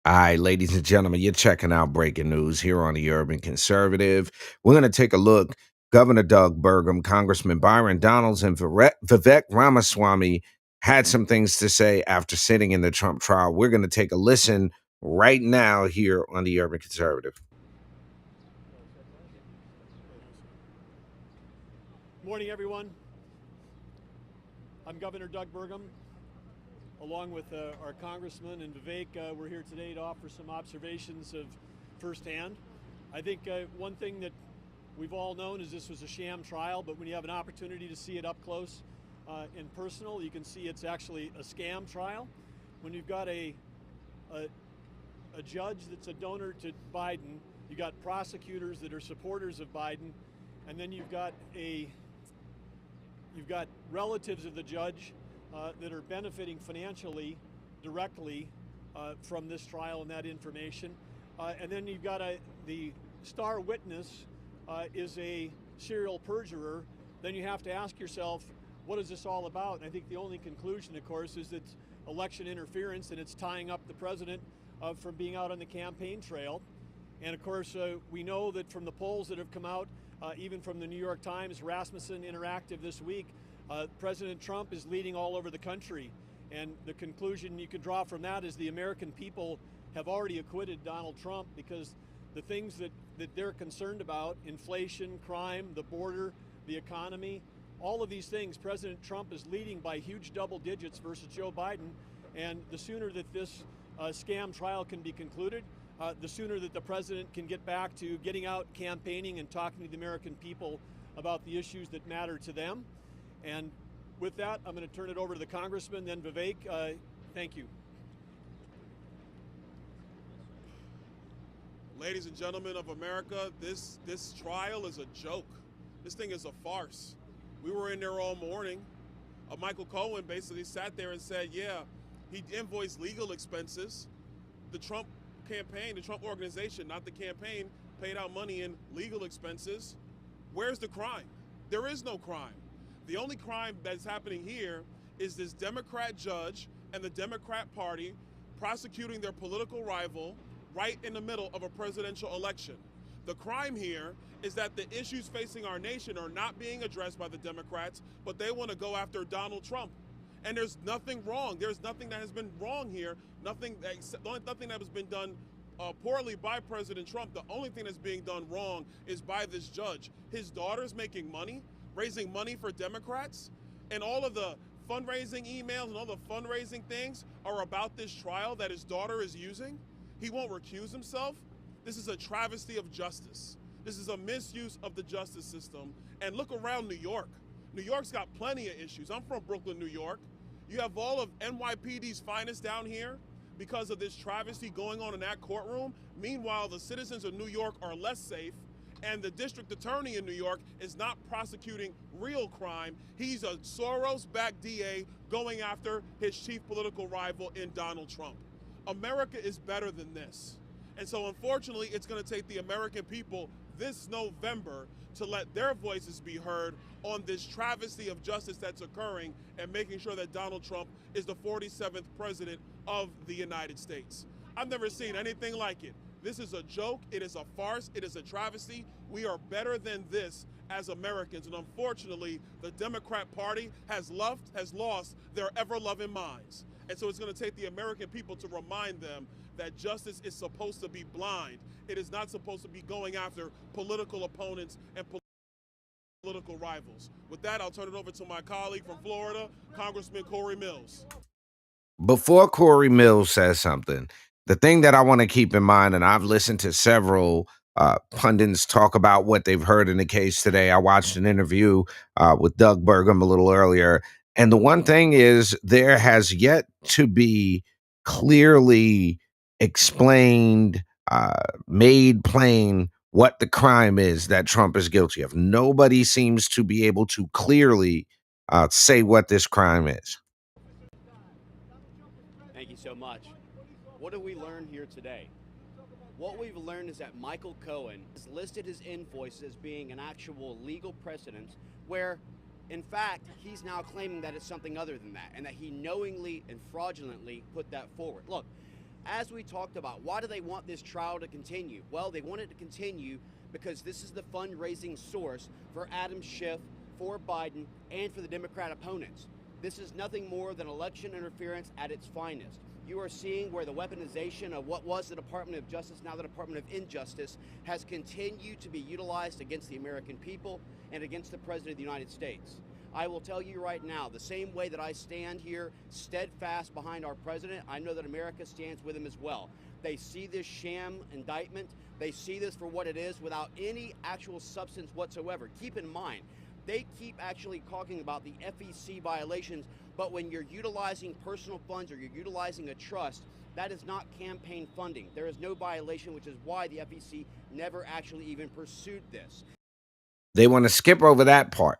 All right, ladies and gentlemen, you're checking out breaking news here on the Urban Conservative. We're going to take a look. Governor Doug Burgum, Congressman Byron Donalds, and Vivek Ramaswamy had some things to say after sitting in the Trump trial. We're going to take a listen right now here on the Urban Conservative. Morning, everyone. I'm Governor Doug Burgum, along with our congressman and Vivek. We're here today to offer some observations of firsthand. I think one thing that we've all known is this was a sham trial, but when you have an opportunity to see it up close and personal, you can see it's actually a scam trial. When you've got a judge that's a donor to Biden, you got prosecutors that are supporters of Biden, and then you've got relatives of the judge that are benefiting financially directly from this trial and that information. And then you've got the star witness is a serial perjurer. Then you have to ask yourself, what is this all about? And I think the only conclusion, of course, is it's election interference and it's tying up the president from being out on the campaign trail. And of course, we know that from the polls that have come out, even from the New York Times, Rasmussen Interactive this week, President Trump is leading all over the country. And the conclusion you can draw from that is the American people have already acquitted Donald Trump because the things that they're concerned about, inflation, crime, the border, the economy, all of these things, President Trump is leading by huge double digits versus Joe Biden. And the sooner that this scam trial can be concluded, the sooner that the president can get back to getting out campaigning and talking to the American people about the issues that matter to them. And with that, I'm going to turn it over to the congressman, then Vivek. Thank you. Ladies and gentlemen of America, this trial is a joke. This thing is a farce. We were in there all morning. Michael Cohen basically sat there and said, yeah, he invoiced legal expenses. The Trump campaign, the Trump organization, not the campaign, paid out money in legal expenses. Where's the crime? There is no crime. The only crime that's happening here is this Democrat judge and the Democrat Party prosecuting their political rival right in the middle of a presidential election. The crime here is that the issues facing our nation are not being addressed by the Democrats, but they want to go after Donald Trump. And there's nothing wrong. There's nothing that has been wrong here. Nothing that has been done poorly by President Trump. The only thing that's being done wrong is by this judge. His daughter's making money, raising money for Democrats, and all of the fundraising emails and all the fundraising things are about this trial that his daughter is using. He won't recuse himself. This is a travesty of justice. This is a misuse of the justice system. And look around New York. New York's got plenty of issues. I'm from Brooklyn, New York. You have all of NYPD's finest down here because of this travesty going on in that courtroom. Meanwhile, the citizens of New York are less safe, and the district attorney in New York is not prosecuting real crime. He's a Soros-backed DA going after his chief political rival in Donald Trump. America is better than this. And so unfortunately, it's going to take the American people this November to let their voices be heard on this travesty of justice that's occurring and making sure that Donald Trump is the 47th president of the United States. I've never seen anything like it. This is a joke. It is a farce. It is a travesty. We are better than this as Americans. And unfortunately, the Democrat Party has lost their ever-loving minds. And so it's going to take the American people to remind them that justice is supposed to be blind. It is not supposed to be going after political opponents and political rivals. With that, I'll turn it over to my colleague from Florida, Congressman Corey Mills. Before Corey Mills says something, the thing that I want to keep in mind, and I've listened to several pundits talk about what they've heard in the case today. I watched an interview with Doug Burgum a little earlier. And the one thing is, there has yet to be clearly explained, made plain what the crime is that Trump is guilty of. Nobody seems to be able to clearly say what this crime is. Thank you so much. What did we learn here today? What we've learned is that Michael Cohen has listed his invoices as being an actual legal precedent where, in fact, he's now claiming that it's something other than that and that he knowingly and fraudulently put that forward. Look, as we talked about, why do they want this trial to continue? Well, they want it to continue because this is the fundraising source for Adam Schiff, for Biden, and for the Democrat opponents. This is nothing more than election interference at its finest. You are seeing where the weaponization of what was the Department of Justice, now the Department of Injustice, has continued to be utilized against the American people and against the President of the United States. I will tell you right now, the same way that I stand here steadfast behind our president, I know that America stands with him as well. They see this sham indictment. They see this for what it is without any actual substance whatsoever. Keep in mind, they keep actually talking about the FEC violations, but when you're utilizing personal funds or you're utilizing a trust, that is not campaign funding. There is no violation, which is why the FEC never actually even pursued this. They want to skip over that part.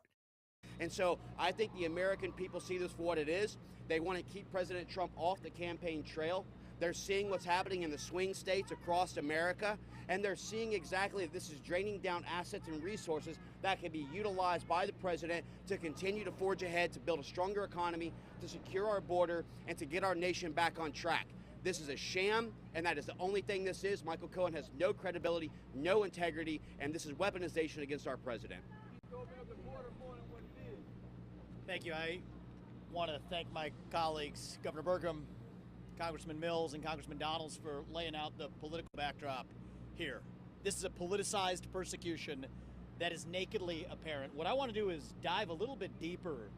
And so I think the American people see this for what it is. They want to keep President Trump off the campaign trail. They're seeing what's happening in the swing states across America, and they're seeing exactly that this is draining down assets and resources that can be utilized by the president to continue to forge ahead, to build a stronger economy, to secure our border, and to get our nation back on track. This is a sham, and that is the only thing this is. Michael Cohen has no credibility, no integrity, and this is weaponization against our president. Thank you. I want to thank my colleagues, Governor Burgum, Congressman Mills, and Congressman Donalds for laying out the political backdrop here. This is a politicized persecution that is nakedly apparent. What I want to do is dive a little bit deeper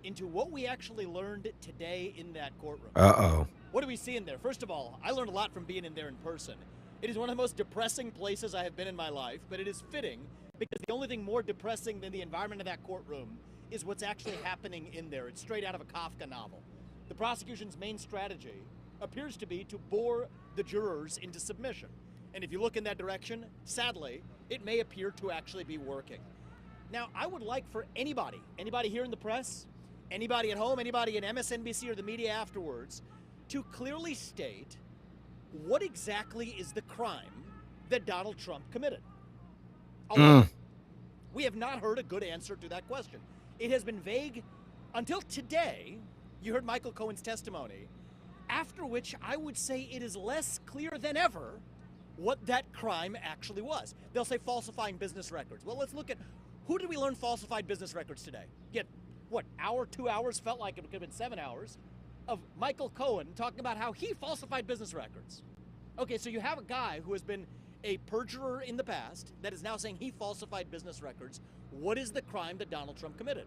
into what we actually learned today in that courtroom. Uh-oh. What do we see in there? First of all, I learned a lot from being in there in person. It is one of the most depressing places I have been in my life, but it is fitting because the only thing more depressing than the environment of that courtroom is what's actually happening in there. It's straight out of a Kafka novel. The prosecution's main strategy appears to be to bore the jurors into submission. And if you look in that direction, sadly, it may appear to actually be working. Now, I would like for anybody here in the press, anybody at home, anybody in MSNBC or the media afterwards, to clearly state what exactly is the crime that Donald Trump committed. We have not heard a good answer to that question. It has been vague until today. You heard Michael Cohen's testimony, after which I would say it is less clear than ever what that crime actually was. They'll say falsifying business records. Well, let's look at who did we learn falsified business records today? Yet, what, hour, 2 hours, felt like it could have been 7 hours, of Michael Cohen talking about how he falsified business records. Okay, so you have a guy who has been a perjurer in the past that is now saying he falsified business records. What is the crime that Donald Trump committed?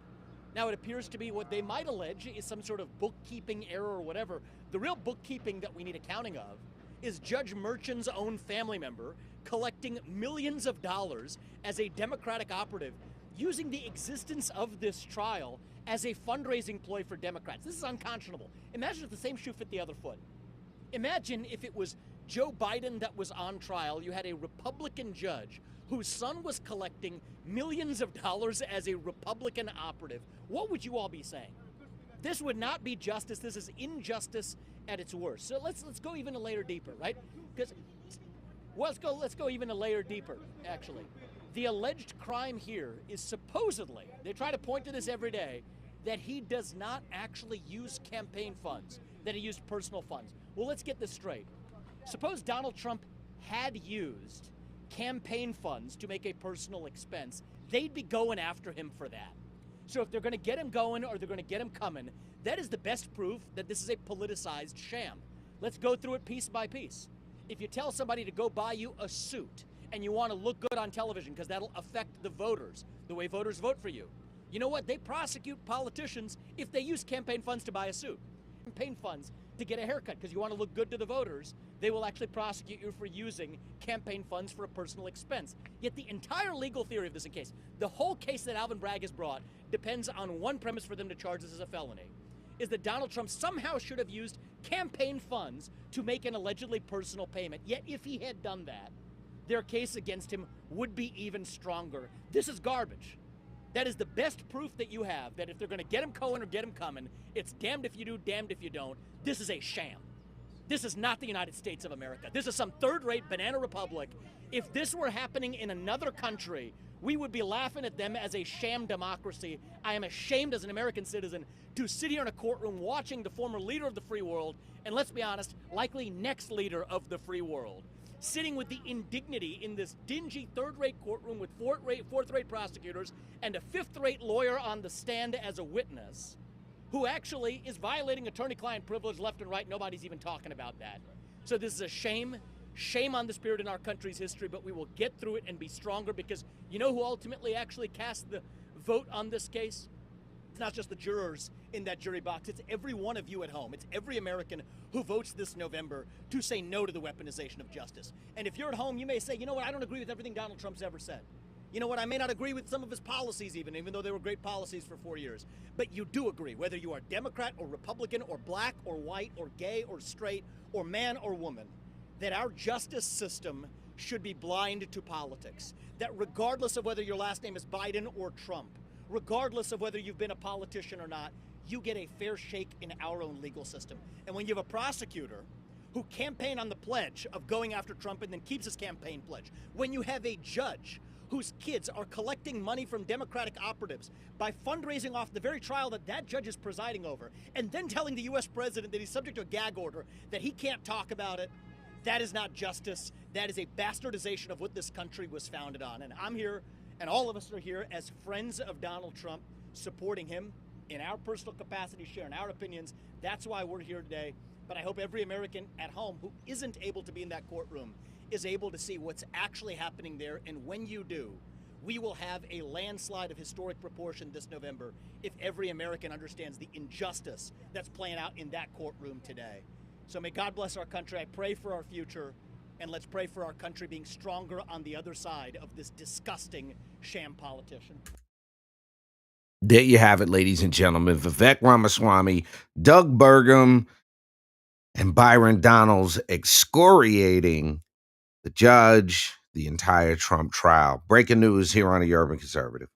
Now, it appears to be what they might allege is some sort of bookkeeping error or whatever. The real bookkeeping that we need accounting of is Judge Merchan's own family member collecting millions of dollars as a Democratic operative, using the existence of this trial as a fundraising ploy for Democrats. This is unconscionable. Imagine if the same shoe fit the other foot. Imagine if it was Joe Biden that was on trial. You had a Republican judge whose son was collecting millions of dollars as a Republican operative. What would you all be saying? This would not be justice. This is injustice at its worst. So let's go even a layer deeper, right? Because let's go even a layer deeper, actually. The alleged crime here is supposedly, they try to point to this every day, that he does not actually use campaign funds, that he used personal funds. Well, let's get this straight. Suppose Donald Trump had used campaign funds to make a personal expense, they'd be going after him for that. So if they're going to get him going or they're going to get him coming, that is the best proof that this is a politicized sham. Let's go through it piece by piece. If you tell somebody to go buy you a suit and you want to look good on television because that'll affect the voters, the way voters vote for you, you know what? They prosecute politicians if they use campaign funds to buy a suit. Campaign funds to get a haircut because you want to look good to the voters, they will actually prosecute you for using campaign funds for a personal expense. Yet the entire legal theory of this case, the whole case that Alvin Bragg has brought, depends on one premise for them to charge this as a felony, is that Donald Trump somehow should have used campaign funds to make an allegedly personal payment. Yet if he had done that, their case against him would be even stronger. This is garbage. That is the best proof that you have, that if they're going to get him going or get him coming, it's damned if you do, damned if you don't. This is a sham. This is not the United States of America. This is some third-rate banana republic. If this were happening in another country we would be laughing at them as a sham democracy. I am ashamed as an American citizen to sit here in a courtroom watching the former leader of the free world, and let's be honest, likely next leader of the free world, sitting with the indignity in this dingy third-rate courtroom with fourth-rate prosecutors and a fifth-rate lawyer on the stand as a witness, who actually is violating attorney-client privilege left and right. Nobody's even talking about that. So this is a shame. Shame on this period in our country's history, but we will get through it and be stronger, because you know who ultimately actually cast the vote on this case? It's not just the jurors in that jury box. It's every one of you at home. It's every American who votes this November to say no to the weaponization of justice. And if you're at home, you may say, you know what, I don't agree with everything Donald Trump's ever said. You know what, I may not agree with some of his policies even though they were great policies for 4 years. But you do agree, whether you are Democrat or Republican or black or white or gay or straight or man or woman, that our justice system should be blind to politics. That regardless of whether your last name is Biden or Trump, regardless of whether you've been a politician or not, you get a fair shake in our own legal system. And when you have a prosecutor who campaigned on the pledge of going after Trump and then keeps his campaign pledge, when you have a judge whose kids are collecting money from Democratic operatives by fundraising off the very trial that judge is presiding over, and then telling the U.S. president that he's subject to a gag order, that he can't talk about it, that is not justice. That is a bastardization of what this country was founded on. And I'm here, and all of us are here as friends of Donald Trump, supporting him in our personal capacity, sharing our opinions. That's why we're here today. But I hope every American at home who isn't able to be in that courtroom is able to see what's actually happening there. And when you do, we will have a landslide of historic proportion this November if every American understands the injustice that's playing out in that courtroom today. So may God bless our country. I pray for our future, and let's pray for our country being stronger on the other side of this disgusting sham politician. There you have it, ladies and gentlemen. Vivek Ramaswamy, Doug Burgum, and Byron Donalds excoriating the judge, the entire Trump trial. Breaking news here on the Urban Conservative.